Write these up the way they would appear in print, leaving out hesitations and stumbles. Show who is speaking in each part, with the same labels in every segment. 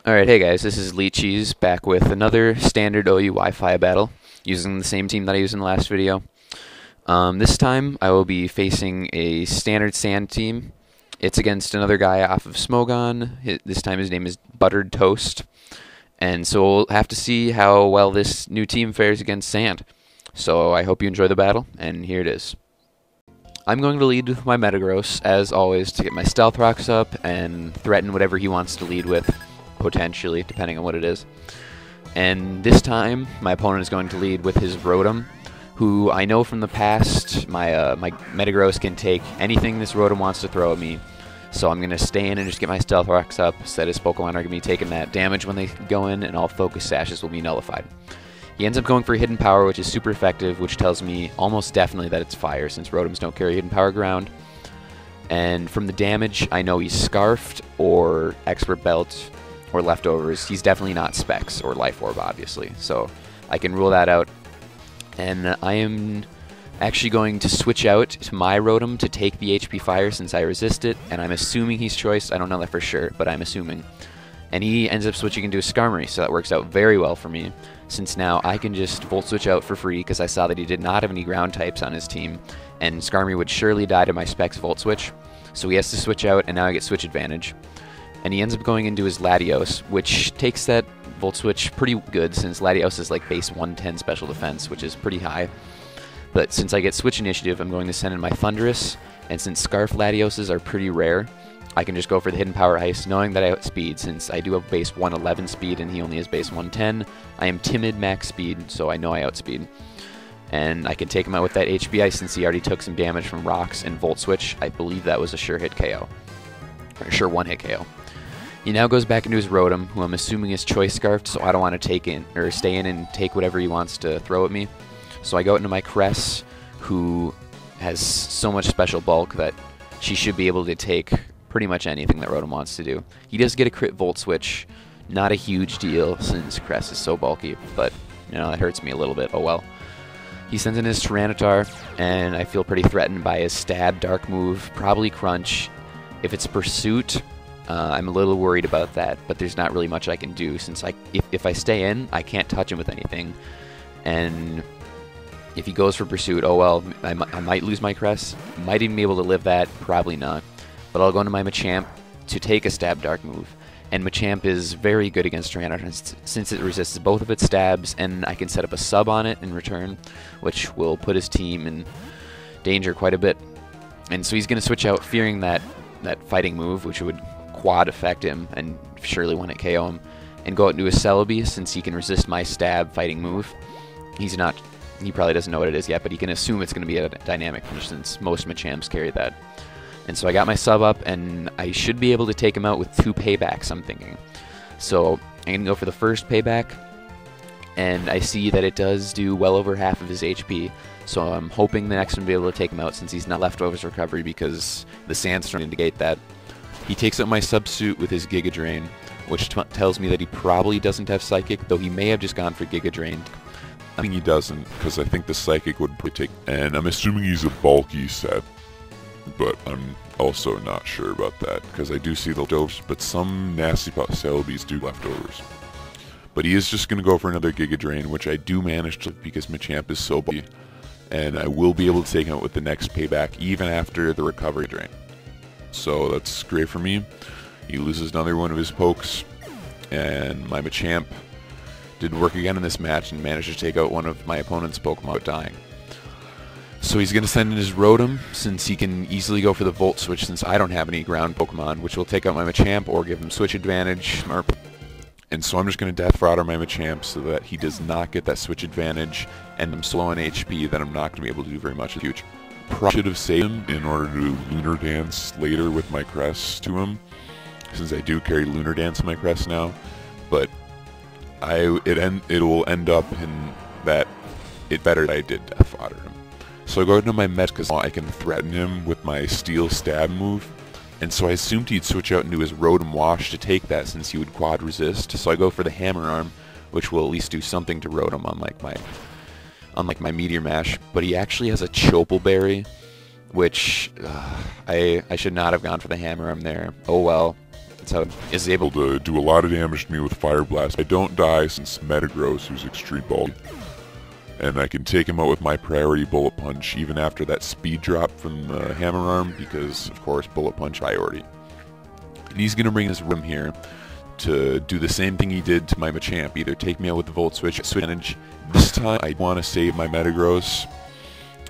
Speaker 1: Alright, hey guys, this is Leechies back with another standard OU Wi-Fi battle using the same team that I used in the last video. This time I will be facing a standard sand team. It's against another guy off of Smogon. This time his name is ButteredToast. And so we'll have to see how well this new team fares against sand. So I hope you enjoy the battle, and here it is. I'm going to lead with my Metagross, as always, to get my Stealth Rocks up and threaten whatever he wants to lead with. Potentially, depending on what it is. And this time, my opponent is going to lead with his Rotom, who I know from the past, my Metagross can take anything this Rotom wants to throw at me. So I'm going to stay in and just get my Stealth Rocks up, so that his Pokemon are going to be taking that damage when they go in, and all Focus Sashes will be nullified. He ends up going for Hidden Power, which is super effective, which tells me almost definitely that it's Fire, since Rotoms don't carry Hidden Power ground. And from the damage, I know he's Scarfed, or Expert Belt, or Leftovers. He's definitely not Specs or Life Orb, obviously, so I can rule that out. And I am actually going to switch out to my Rotom to take the HP Fire since I resist it, and I'm assuming he's Choice. I don't know that for sure, but I'm assuming. And he ends up switching into a Skarmory, so that works out very well for me, since now I can just Volt Switch out for free because I saw that he did not have any ground types on his team, and Skarmory would surely die to my Specs Volt Switch, so he has to switch out, and now I get Switch Advantage. And he ends up going into his Latios, which takes that Volt Switch pretty good, since Latios is like base 110 special defense, which is pretty high. But since I get Switch Initiative, I'm going to send in my Thundurus, and since Scarf Latioses are pretty rare, I can just go for the Hidden Power Ice, knowing that I outspeed, since I do have base 111 speed and he only has base 110. I am timid max speed, so I know I outspeed. And I can take him out with that HP Ice, since he already took some damage from Rocks and Volt Switch. I believe that was a sure hit KO. Or a sure one-hit KO. He now goes back into his Rotom, who I'm assuming is Choice Scarfed, so I don't want to take in or stay in and take whatever he wants to throw at me. So I go into my Cress, who has so much special bulk that she should be able to take pretty much anything that Rotom wants to do. He does get a crit Volt Switch, not a huge deal since Cress is so bulky, but you know, that hurts me a little bit. Oh well. He sends in his Tyranitar, and I feel pretty threatened by his Stab Dark move, probably Crunch. If it's Pursuit, I'm a little worried about that, but there's not really much I can do, since if I stay in, I can't touch him with anything. And if he goes for Pursuit, oh well, I might lose my Crest. Might even be able to live that, probably not. But I'll go into my Machamp to take a Stab Dark move. And Machamp is very good against Tyranitar, since it resists both of its stabs, and I can set up a sub on it in return, which will put his team in danger quite a bit. And so he's going to switch out, fearing that fighting move, which would quad affect him and surely one-hit KO him, and go out into a Celebi, since he can resist my stab fighting move. He probably doesn't know what it is yet, but he can assume it's going to be a dynamic punch, since most Machamps carry that. And so I got my sub up, and I should be able to take him out with 2 paybacks, I'm thinking. So I'm going to go for the first payback, and I see that it does do well over half of his HP. So I'm hoping the next one will be able to take him out, since he's not Leftovers Recovery, because the Sandstorm to negate that. He takes out my Substitute with his Giga Drain, which tells me that he probably doesn't have Psychic, though he may have just gone for Giga Drain.
Speaker 2: I think he doesn't, because I think the Psychic would take, and I'm assuming he's a bulky set, but I'm also not sure about that, because I do see the Leftovers, but some nasty Celebes do Leftovers. But he is just going to go for another Giga Drain, which I do manage to, because Machamp is so bulky, and I will be able to take him out with the next payback, even after the Recovery Drain. So that's great for me. He loses another one of his pokes, and my Machamp did work again in this match and managed to take out one of my opponent's Pokemon without dying. So he's going to send in his Rotom, since he can easily go for the Volt Switch, since I don't have any ground Pokemon, which will take out my Machamp or give him Switch Advantage. And so I'm just going to Death Frauder my Machamp so that he does not get that Switch Advantage, and I'm slow on HP, then I'm not going to be able to do very much in the future. Probably should have saved him in order to Lunar Dance later with my Crest to him, since I do carry Lunar Dance in my Crest now, but it will end up in that it better that I did Death Fodder him. So I go into my Met, because I can threaten him with my Steel Stab move, and so I assumed he'd switch out into his Rotom Wash to take that, since he would quad resist. So I go for the Hammer Arm, which will at least do something to Rotom, unlike my Meteor Mash. But he actually has a Chopal Berry, which I should not have gone for the Hammer Arm there. Oh well.
Speaker 1: That's how is able
Speaker 2: to do a lot of damage to me with Fire Blast. I don't die since Metagross, who's extreme bulky. And I can take him out with my priority Bullet Punch even after that speed drop from the Hammer Arm, because, of course, Bullet Punch priority. And he's going to bring his room here to do the same thing he did to my Machamp, either take me out with the Volt Switch advantage. This time, I want to save my Metagross,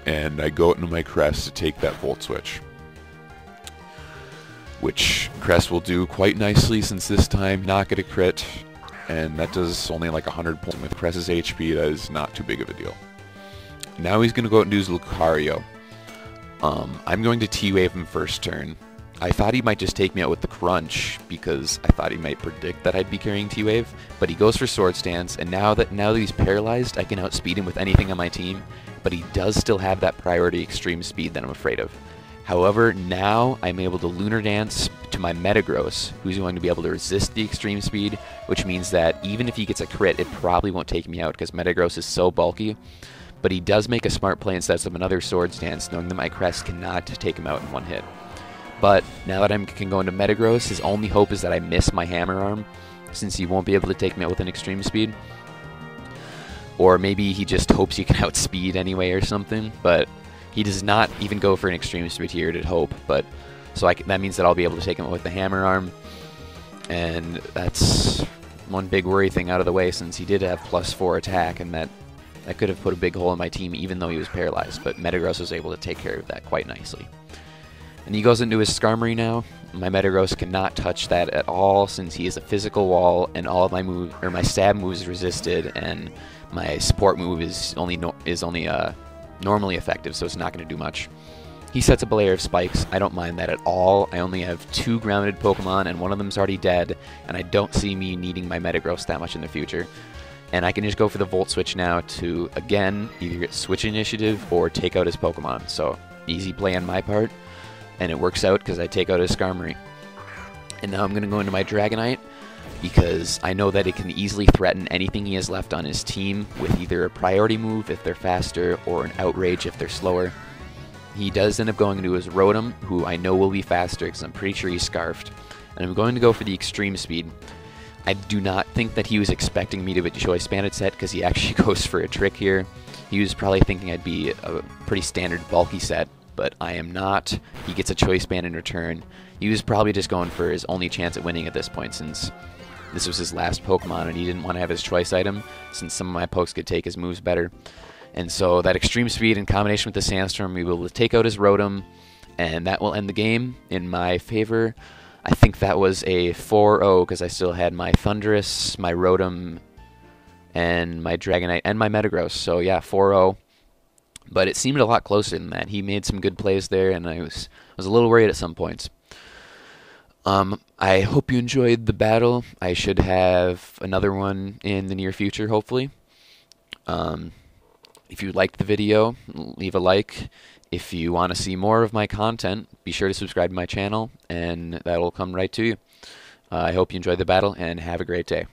Speaker 2: and I go into my Crest to take that Volt Switch. Which Crest will do quite nicely, since this time not get a crit. And that does only like 100 points. With Crest's HP, that is not too big of a deal. Now he's going to go out and do his Lucario. I'm going to T-Wave him first turn. I thought he might just take me out with the Crunch, because I thought he might predict that I'd be carrying T-Wave. But he goes for Swords Dance, and now that he's paralyzed, I can outspeed him with anything on my team. But he does still have that priority extreme speed that I'm afraid of. However, now I'm able to Lunar Dance to my Metagross, who's going to be able to resist the extreme speed, which means that even if he gets a crit, it probably won't take me out because Metagross is so bulky. But he does make a smart play and sets up another Swords Dance, knowing that my Crest cannot take him out in one hit. But now that I can go into Metagross, his only hope is that I miss my Hammer Arm, since he won't be able to take me out with an extreme speed. Or maybe he just hopes he can outspeed anyway or something, but he does not even go for an extreme speed here to hope, but so that means that I'll be able to take him with the Hammer Arm, and that's one big worry thing out of the way, since he did have +4 attack, and that could have put a big hole in my team even though he was paralyzed, but Metagross was able to take care of that quite nicely. And he goes into his Skarmory now. My Metagross cannot touch that at all, since he is a physical wall, and all of my my stab moves resisted, and my support move is only normally effective, so it's not going to do much. He sets up a layer of spikes. I don't mind that at all. I only have 2 grounded Pokemon, and one of them's already dead, and I don't see me needing my Metagross that much in the future. And I can just go for the Volt Switch now to, again, either get Switch Initiative or take out his Pokemon. So, easy play on my part, and it works out because I take out his Skarmory. And now I'm going to go into my Dragonite, because I know that it can easily threaten anything he has left on his team with either a priority move if they're faster or an outrage if they're slower. He does end up going into his Rotom, who I know will be faster because I'm pretty sure he's Scarfed. And I'm going to go for the extreme speed. I do not think that he was expecting me to Choice Banded set, because he actually goes for a trick here. He was probably thinking I'd be a pretty standard bulky set, but I am not. He gets a Choice Band in return. He was probably just going for his only chance at winning at this point, since this was his last Pokemon and he didn't want to have his choice item, since some of my pokes could take his moves better. And so that extreme speed in combination with the Sandstorm, we will take out his Rotom, and that will end the game in my favor. I think that was a 4-0 because I still had my Thundurus, my Rotom, and my Dragonite, and my Metagross. So yeah, 4-0. But it seemed a lot closer than that. He made some good plays there, and I was a little worried at some points. I hope you enjoyed the battle. I should have another one in the near future, hopefully. If you liked the video, leave a like. If you want to see more of my content, be sure to subscribe to my channel, and that'll come right to you. I hope you enjoyed the battle, and have a great day.